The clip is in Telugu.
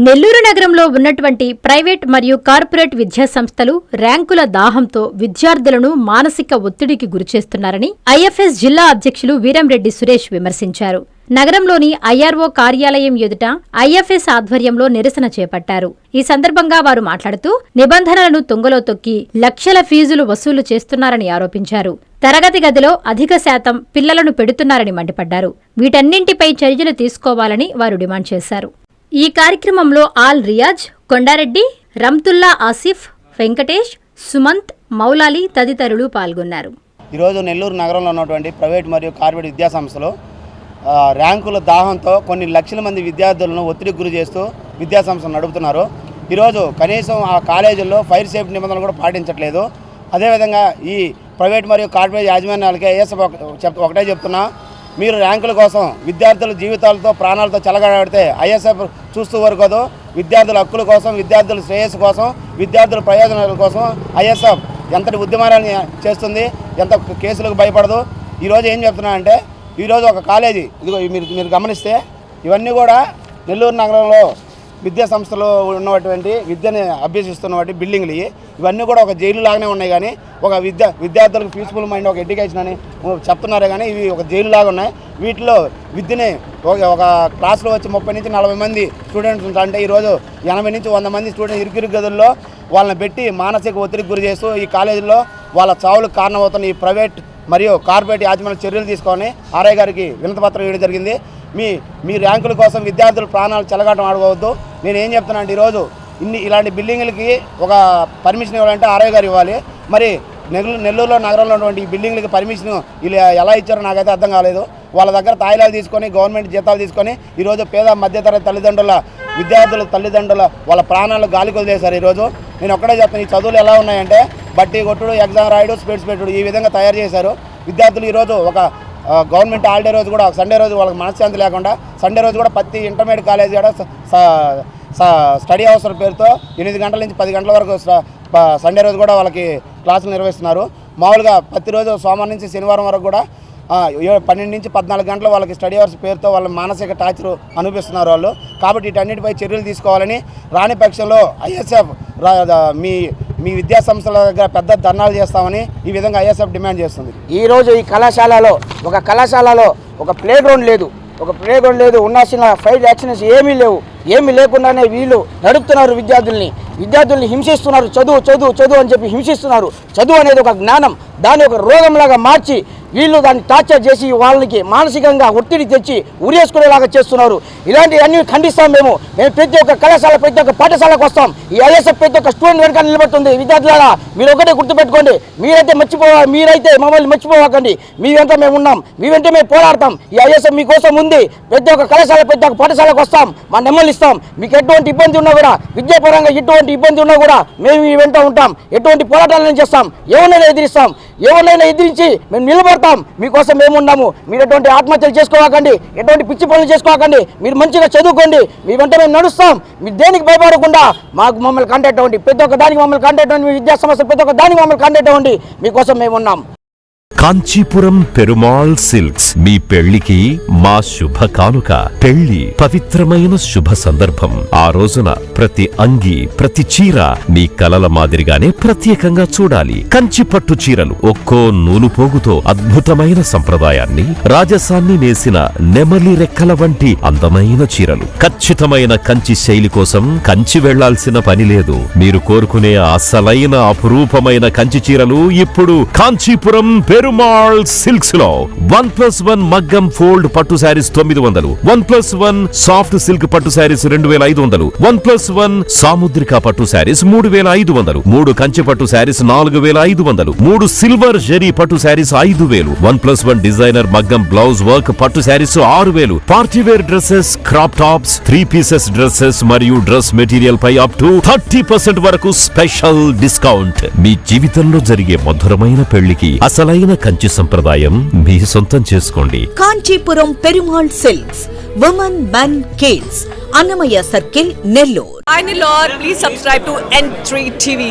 నెల్లూరు నగరంలో ఉన్నటువంటి ప్రైవేట్ మరియు కార్పొరేట్ విద్యా సంస్థలు ర్యాంకుల దాహంతో విద్యార్థులను మానసిక ఒత్తిడికి గురిచేస్తున్నారని ఐఎఫ్ఎస్ జిల్లా అధ్యక్షులు వీరంరెడ్డి సురేష్ విమర్శించారు. నగరంలోని ఐఆర్ఓ కార్యాలయం ఎదుట ఐఎఫ్ఎస్ ఆధ్వర్యంలో నిరసన చేపట్టారు. ఈ సందర్భంగా వారు మాట్లాడుతూ నిబంధనలను తుంగలో తొక్కి లక్షల ఫీజులు వసూలు చేస్తున్నారని ఆరోపించారు. తరగతి గదిలో అధిక శాతం పిల్లలను పెడుతున్నారని మండిపడ్డారు. వీటన్నింటిపై చర్యలు తీసుకోవాలని వారు డిమాండ్ చేశారు. ఈ కార్యక్రమంలో ఆల్ రియాజ్, కొండారెడ్డి, రంతుల్లా ఆసిఫ్, వెంకటేష్, సుమంత్, మౌలాలి తదితరులు పాల్గొన్నారు. ఈరోజు నెల్లూరు నగరంలో ఉన్నటువంటి ప్రైవేట్ మరియు కార్పొరేట్ విద్యాసంస్థలు ర్యాంకుల దాహంతో కొన్ని లక్షల మంది విద్యార్థులను ఒత్తిడికి గురి చేస్తూ విద్యాసంస్థలు నడుపుతున్నారు. ఈరోజు కనీసం ఆ కాలేజీల్లో ఫైర్ సేఫ్టీ నిబంధనలు కూడా పాటించట్లేదు. అదేవిధంగా ఈ ప్రైవేట్ మరియు కార్పొరేట్ యాజమాన్యాలకే ఒకటే చెప్తున్నా, మీరు ర్యాంకుల కోసం విద్యార్థుల జీవితాలతో ప్రాణాలతో చెలగాడితే ఐఎస్ఎఫ్ చూస్తూ వరకదు. విద్యార్థుల హక్కుల కోసం, విద్యార్థుల శ్రేయస్సు కోసం, విద్యార్థుల ప్రయోజనాల కోసం ఐఎస్ఎఫ్ ఎంతటి ఉద్యమాలను చేస్తుంది, ఎంత కేసులకు భయపడదు. ఈరోజు ఏం చెప్తున్నా అంటే, ఈరోజు ఒక కాలేజీ ఇదిగో మీరు గమనిస్తే ఇవన్నీ కూడా నెల్లూరు నగరంలో విద్యా సంస్థలు ఉన్నటువంటి విద్యని అభ్యసిస్తున్నటువంటి బిల్డింగ్లు ఇవన్నీ కూడా ఒక జైలు లాగానే ఉన్నాయి. కానీ ఒక విద్యార్థులకు పీస్ఫుల్ మైండ్ ఒక ఎడ్యుకేషన్ అని చెప్తున్నారే కానీ ఇవి ఒక జైలు లాగా ఉన్నాయి. వీటిలో విద్యని ఒక క్లాస్లో వచ్చి 30 నుంచి 40 మంది స్టూడెంట్స్ అంటే ఈరోజు 80 నుంచి 100 మంది స్టూడెంట్స్ ఇరుకిరు గదుల్లో వాళ్ళని పెట్టి మానసిక ఒత్తిడికి గురి చేస్తూ ఈ కాలేజీలో వాళ్ళ చావులకు కారణమవుతున్న ఈ ప్రైవేట్ మరియు కార్పొరేట్ యాజమాన్య చర్యలు తీసుకొని ఆర్ఐ గారికి వినతిపత్రం ఇవ్వడం జరిగింది. మీ ర్యాంకుల కోసం విద్యార్థుల ప్రాణాలు చెలగాటం ఆడుకోవద్దు. నేను ఏం చెప్తున్నా అంటే, ఈరోజు ఇలాంటి బిల్డింగ్లకి ఒక పర్మిషన్ ఇవ్వాలంటే ఆర్ఐ గారు ఇవ్వాలి. మరి నెల్లూరులో నగరంలో ఉన్నటువంటి ఈ బిల్డింగ్లకి పర్మిషన్ వీళ్ళు ఎలా ఇచ్చారో నాకైతే అర్థం కాలేదు. వాళ్ళ దగ్గర తాయిలాలు తీసుకొని గవర్నమెంట్ జీతాలు తీసుకొని ఈరోజు పేద మధ్యతరగతి తల్లిదండ్రుల విద్యార్థుల తల్లిదండ్రుల వాళ్ళ ప్రాణాలు గాలికి వదిలేశారు. ఈరోజు నేను ఒక్కడే చెప్తాను, ఈ చదువులు ఎలా ఉన్నాయంటే బట్టి కొట్టుడు, ఎగ్జామ్ రాయడు, స్పీడ్స్ పెట్టుడు ఈ విధంగా తయారు చేశారు. విద్యార్థులు ఈరోజు ఒక గవర్నమెంట్ హాలిడే రోజు కూడా సండే రోజు వాళ్ళకి మనశ్శాంతి లేకుండా సండే రోజు కూడా ప్రతి ఇంటర్మీడియట్ కాలేజ్ కూడా స్టడీ అవర్స్ పేరుతో 8 గంటల నుంచి 10 గంటల వరకు సండే రోజు కూడా వాళ్ళకి క్లాసులు నిర్వహిస్తున్నారు. మామూలుగా ప్రతిరోజు సోమవారం నుంచి శనివారం వరకు కూడా 12 నుంచి 14 గంటలు వాళ్ళకి స్టడీ అవర్స్ పేరుతో వాళ్ళ మానసిక టార్చర్ అనిపిస్తున్నారు వాళ్ళు. కాబట్టి వీటన్నిటిపై చర్యలు తీసుకోవాలని, రాని పక్షంలో ఐఎస్ఎఫ్ మీ విద్యా సంస్థల దగ్గర పెద్ద ధర్నాలు చేస్తామని ఈ విధంగా ఐఎస్ఎఫ్ డిమాండ్ చేస్తుంది. ఈరోజు ఈ కళాశాలలో ఒక ప్లే గ్రౌండ్ లేదు, ఉండాల్సిన ఫైర్ యాక్షన్స్ ఏమీ లేకుండానే వీళ్ళు నడుపుతున్నారు. విద్యార్థుల్ని హింసిస్తున్నారు. చదువు అని చెప్పి హింసిస్తున్నారు. చదువు అనేది ఒక జ్ఞానం, దాన్ని ఒక రోగంలాగా మార్చి వీళ్ళు దాన్ని టార్చర్ చేసి వాళ్ళకి మానసికంగా ఒత్తిడి తెచ్చి ఉరేసుకునేలాగా చేస్తున్నారు. ఇలాంటివన్నీ ఖండిస్తాం. మేము ప్రతి ఒక్క కళాశాల, ప్రతి ఒక్క పాఠశాలకు వస్తాం. ఈ ఐఎస్ఎఫ్ ప్రతి ఒక్క స్టూడెంట్ వెనక నిలబడుతుంది. విద్యార్థులారా, మీరు ఒకటే గుర్తుపెట్టుకోండి, మీరైతే మమ్మల్ని మర్చిపోకండి. మీ వెంట మేము ఉన్నాం, మీ వెంట మేము పోరాడతాం. ఈ ఐఎస్ఎఫ్ మీకోసం ఉంది. ప్రతి ఒక్క కళాశాల, ప్రతి ఒక్క పాఠశాలకు వస్తాం, మా నెమ్మలు ఇస్తాం. మీకు ఎటువంటి ఇబ్బంది ఉన్నా కూడా, విద్యాపరంగా ఎటువంటి ఇబ్బంది ఉన్నా కూడా మేము మీ వెంట ఉంటాం. ఎటువంటి పోరాటాలను చేస్తాం, ఎవరినైనా ఎదిరించి మేము నిలబడతాం. మీకోసం మేము ఉన్నాము. మీరు ఎటువంటి ఆత్మహత్యలు చేసుకోకండి, ఎటువంటి పిచ్చి పనులు చేసుకోకండి. మీరు మంచిగా చదువుకోండి, మీ వెంట మేము నడుస్తాం. మీరు దేనికి భయపడకుండా మమ్మల్ని కాంటాక్ట్ అవ్వండి. ప్రతి ఒక్క దానికి మమ్మల్ని కాంటాక్ట్ అవ్వండి. మీ విద్యా సమస్య ప్రతి ఒక్క దానికి మమ్మల్ని కాంటాక్ట్ అవ్వండి. మీకోసం మేము ఉన్నాం. కాంచీపురం పెరుమాళ్ సిల్క్స్ మీ పెళ్లికి మా శుభ కానుక. పెళ్లి పవిత్రమైన శుభ సందర్భం. ఆ రోజున ప్రతి అంగి, ప్రతి చీర మీ కలల మాదిరిగానే ప్రత్యేకంగా చూడాలి. కంచి పట్టు చీరలు ఒక్కో నూలు పోగుతో అద్భుతమైన సంప్రదాయాన్ని, రాజసాన్ని నేసిన నెమలి రెక్కల వంటి అందమైన చీరలు. ఖచ్చితమైన కంచి శైలి కోసం కంచి వెళ్లాల్సిన పని లేదు. మీరు కోరుకునే అసలైన అపురూపమైన కంచి చీరలు ఇప్పుడు కాంచీపురం పెరుమాళ్ సిల్క్స్ లో 1+1 మగ్గం ఫోల్డ్ పట్టు శారీస్ 900, 1+1 సాఫ్ట్ సిల్క్ పట్టు శారీస్ 2500, 1+1 సాముద్రిక పట్టు శారీస్ 3500, 3 కంచి పట్టు శారీస్ 4500, 3 సిల్వర్ జరీ పట్టు శారీస్ 5000, 1+1 డిజైనర్ మగ్గం బ్లౌజ్ వర్క్ పట్టు sarees 6000, party wear dresses, crop tops, 3 pieces dresses మరియు డ్రెస్ మెటీరియల్ పై అప్ టు 30% వరకు స్పెషల్ డిస్కౌంట్. మీ జీవితంలో జరిగే మధురమైన పెళ్లికి అసలైన కంచి సంప్రదాయం మీ సొంతం చేసుకోండి. Kanchipuram Perumal silks, women men kids, Annamayya circle, Nellore. Finally, Lord, please subscribe to N3 TV.